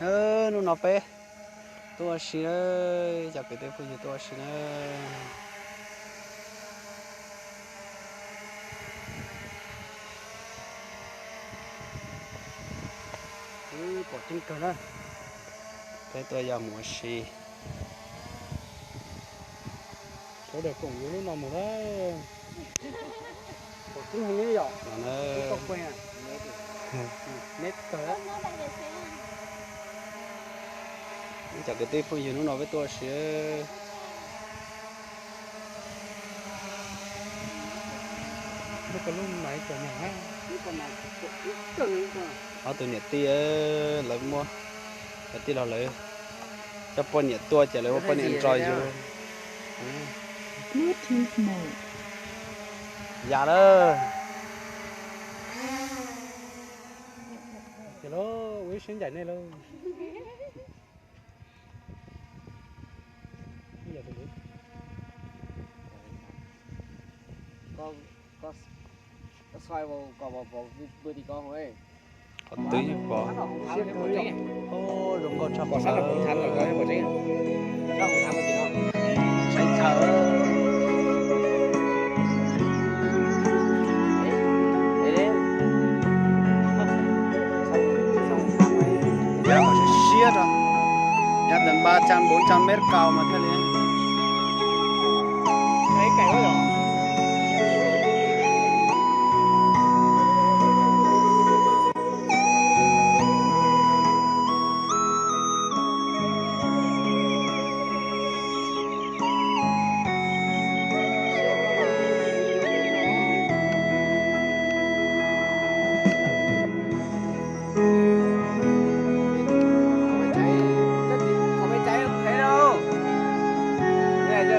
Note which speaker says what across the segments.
Speaker 1: nó bé tôi xí nó chả cái tên phụ gì tôi xí nó bỏ trên cờ đó cái tôi giờ mua xí
Speaker 2: có được cùng với nó một đó một cái hàng này rồi
Speaker 1: nó
Speaker 2: không quen à nét cờ đó
Speaker 1: chả cái tên phụ gì nó nói với tôi xí
Speaker 2: nó có lúc này cờ nhà ha
Speaker 1: ở từ nhiệt tia lấy mua nhiệt tia là lấy cho bọn nhiệt tua chỉ lấy bọn nhiệt trôi chứ
Speaker 3: Bluetooth mode.
Speaker 1: dạ đó
Speaker 2: thì nó với sinh giải này luôn bây giờ tôi
Speaker 4: có xoay vào vừa thì con ấy
Speaker 1: còn tưới bỏ ô đúng con chọc
Speaker 4: bỏ sát là cũng thắng rồi coi bỏ tránh sao không thắng được gì đâu
Speaker 1: tránh thở nhà mà sẽ xiết rồi nhà tầm 300-400 mét cao mà thế này
Speaker 4: thấy cảnh đó rồi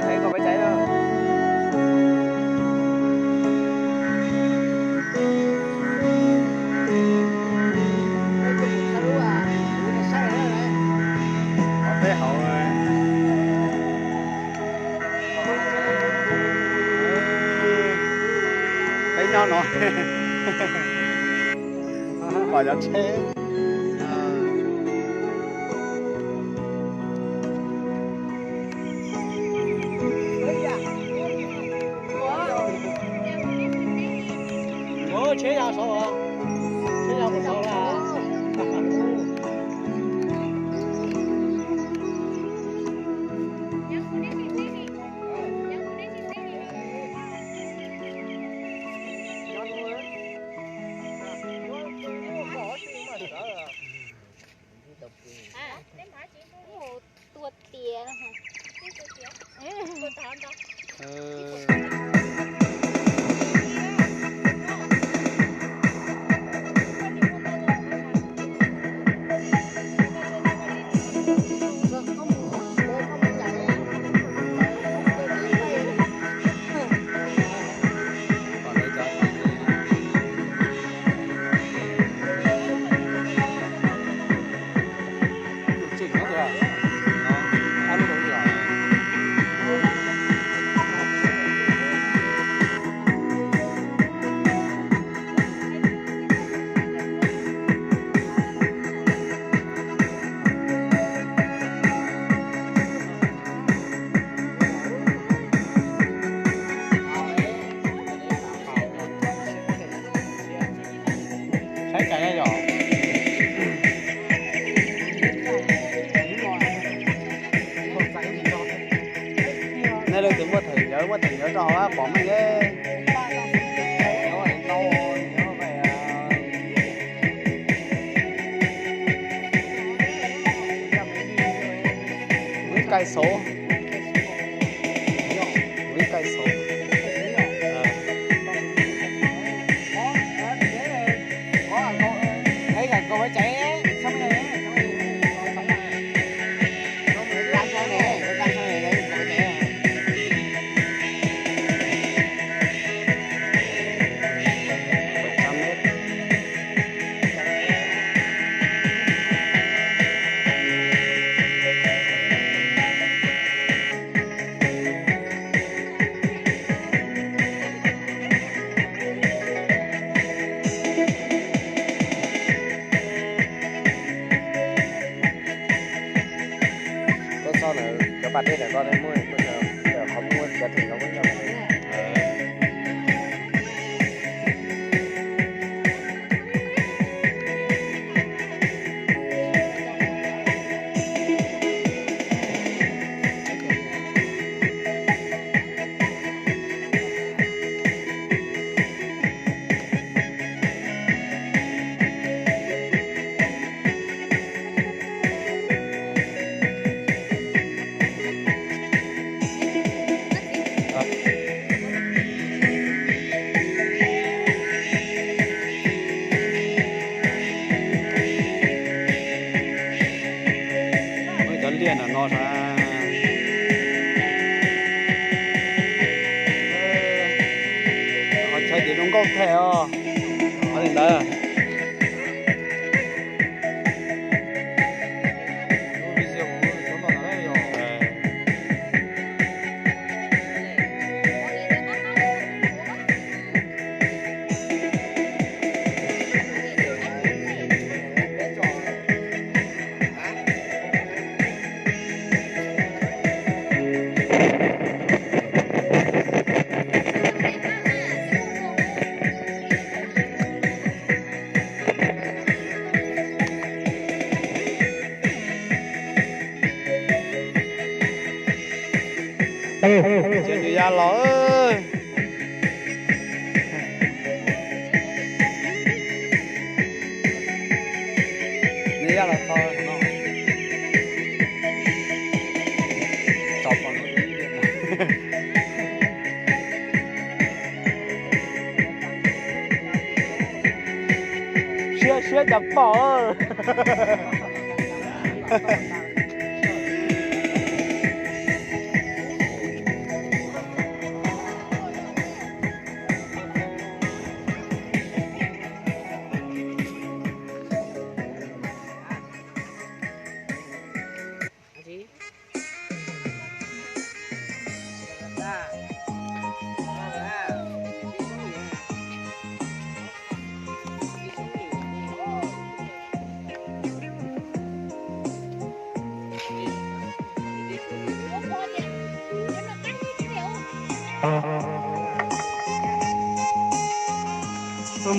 Speaker 4: thấy có phải cháy đâu
Speaker 1: có thế hậu rồi thấy nhau nó bỏ ra chết
Speaker 4: chế ra số à chế ra một số là
Speaker 3: ตัวเตี้ยนะคะตัวตามจ้ะ
Speaker 1: thấy cái này rồi nên là tiếng một thử nhớ trò á bỏ mình ghê cây số với cây số
Speaker 4: thấy là con phải chạy xong rồi cho bạn đây là con em mua bây giờ không mua giờ thì nó vẫn cho bạn đây.
Speaker 1: mới cho liền là nó ra họ chạy đến đúng gốc theo họ đến đây chuyện gì ra lỡ ơi đi ra là thôi nó chọc vào nó đi Xưa chập bỏ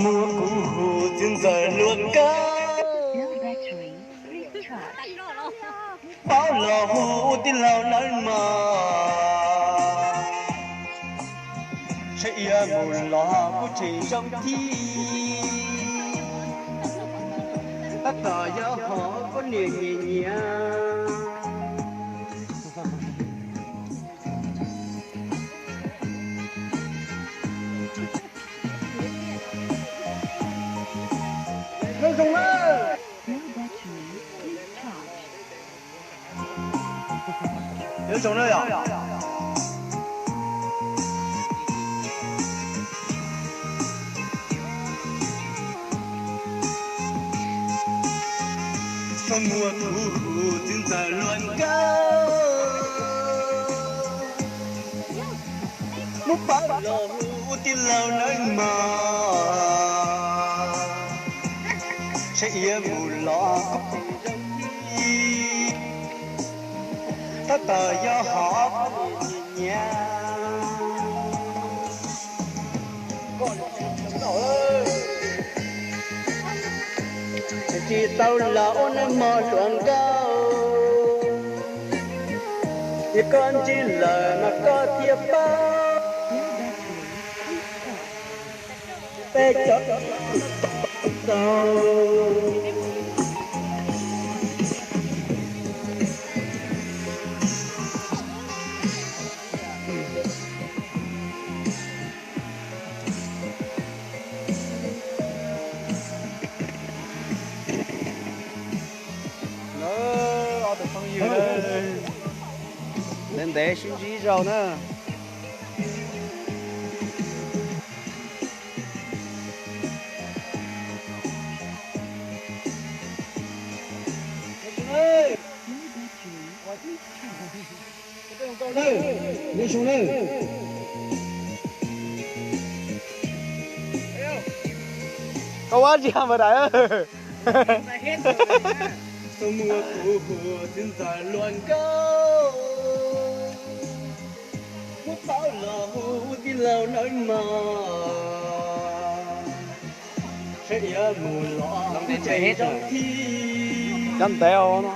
Speaker 5: mưa cũng hồ trên trời luôn cá bao lò hồ tin lao nắng mà sẽ một lò có chỉ trong thi tất cả do họ có niềm nhẹ nhàng Hãy subscribe nhớ xuống đây à? Trong mùa thu trên trời luôn cao lúc bao lầu tin lâu nắng mà sẽ yên một lọ cốc tất tờ do họ nhà chỉ tao lão nên mò luận cao chỉ con chỉ lời mà có thiệp bao bé chót tao
Speaker 1: lên để xin gì rồi nữa
Speaker 5: đi xuống đây
Speaker 1: có quá gì mà đấy
Speaker 2: hết rồi.
Speaker 5: tôi mua cũ xin dài loạn cao muốn bao lâu đi lâu nói mà sẽ nhớ mù lọ
Speaker 2: Để chạy hết rồi.
Speaker 1: Chăn teo nó.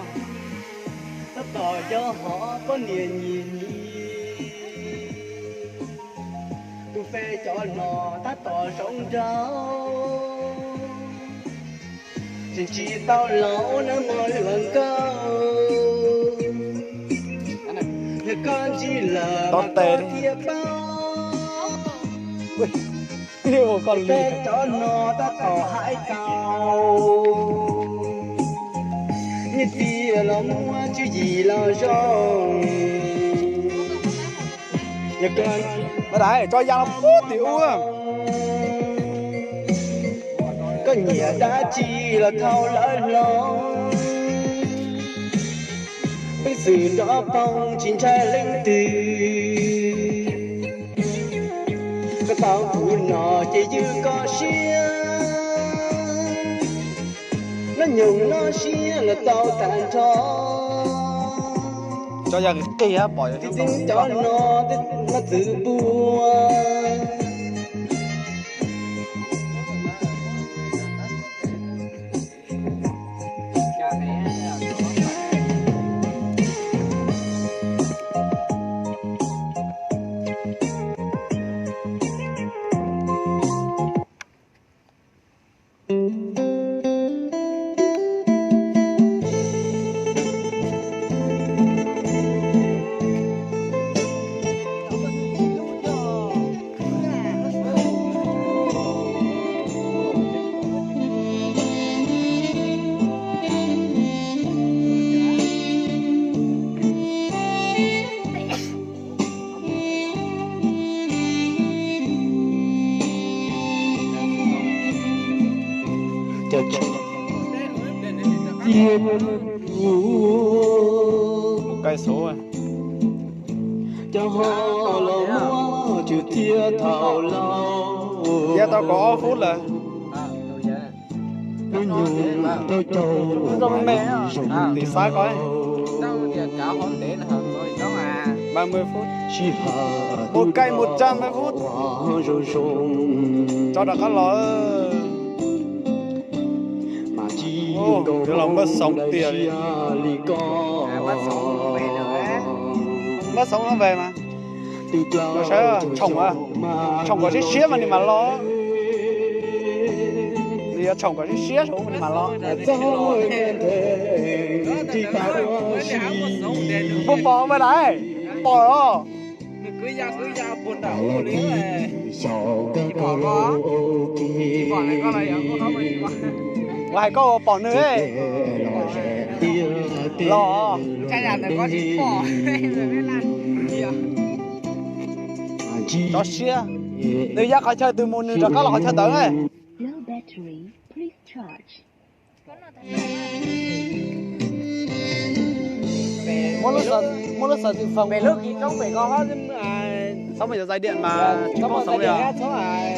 Speaker 5: ta tỏ cho họ có niềm nhìn tôi phê cho nó ta tỏ sống rau chỉ tao lỗ nó mỗi lần câu người con chỉ là
Speaker 1: Tao tê đi.
Speaker 5: thiệp bao
Speaker 1: Yêu con lì.
Speaker 5: phê cho nó ta tỏ hai tàu như tia lòng chứ gì là rong nhà con
Speaker 1: Mà đấy, cho giang nó phút tiểu à.
Speaker 5: có nghĩa đã chỉ là thao lỡ lòng với sự đó phong chín trai linh từ có tao phụ nọ chỉ như có xia nó nhung nó xia là tao tàn tro
Speaker 1: Cho giang cái kia bỏ
Speaker 5: thì
Speaker 1: cho
Speaker 5: tính cho nó nó tự buồn cho thiên
Speaker 1: một cây số à.
Speaker 5: cho họ lo chữ thiên thảo lâu
Speaker 1: Giờ tao có phút là.
Speaker 5: nó nhung tôi trâu
Speaker 1: Trong mẹ thì sai coi.
Speaker 2: Tao thì cả hôm để là hơn rồi đó à.
Speaker 1: 30 phút.
Speaker 5: chỉ hà
Speaker 1: Một cây 120 phút.
Speaker 5: rồi rong
Speaker 1: Cho đã có lỡ.
Speaker 5: mà chỉ
Speaker 1: Ô, cái lòng mất sống tiền đi.
Speaker 2: Bắt sống về nữa.
Speaker 1: Mất sống nó về mà. Nó sẽ trồng à. Trồng có chiếc xía mà đi mà lo. Đi trồng có chiếc xía xuống mà đi mà lo. Bông bò về đấy. Bò đó.
Speaker 2: Cứ ra buồn đảo liếng này. Bỏ có. Bỏ này có này có không vậy?
Speaker 1: Ngoài có bò nữa ấy. Lo.
Speaker 2: Cái nhà này có chỉ bỏ.
Speaker 1: Cho xía. Nếu giác có chơi từ một nửa có là có chơi tới ấy.
Speaker 6: Low battery, please charge.
Speaker 1: Mỗi lúc sợ thì phòng.
Speaker 2: Về lúc gì không phải có hết
Speaker 1: Xong bây giờ dây điện mà chỉ có sống rồi à.
Speaker 2: số à.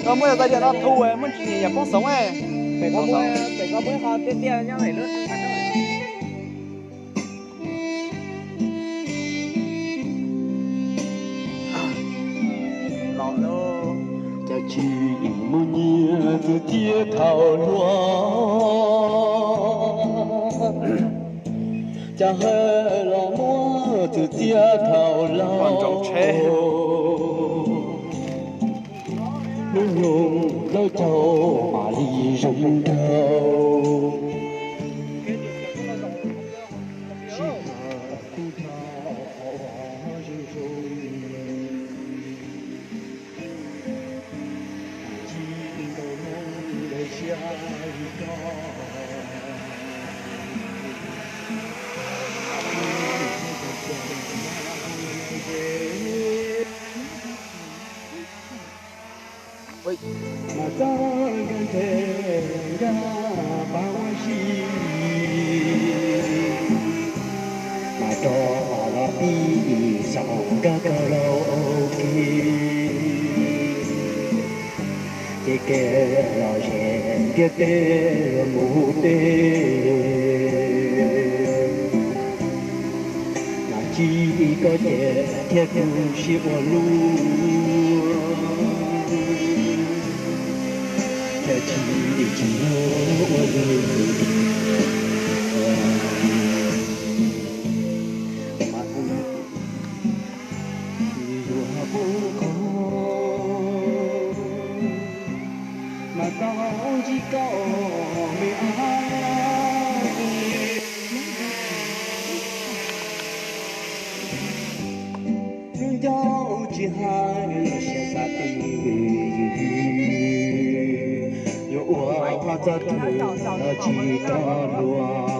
Speaker 1: Còn bây giờ dây điện nó thu ấy, muốn chỉ nhà con sống ấy.
Speaker 2: Phải có bữa họ tiên tiên nhá phải lướt.
Speaker 1: Lọ lô.
Speaker 5: cho chỉ một nhia từ tia thảo loa cha hơi lo mua từ tia thảo lao
Speaker 1: Còn trồng tre.
Speaker 5: nó nhung lâu trâu mà đi rừng trâu mà ta gần thể ra bao gì mà cho là đi sau các lâu kia chỉ kể lo chuyện kia tê mù tê có thể theo cùng siêu luôn theo chỉ nhớ đời mà dù bố có mà con chỉ có mình dẫu chỉ hai sẽ xa tình dù hoa ra thử chỉ có lúa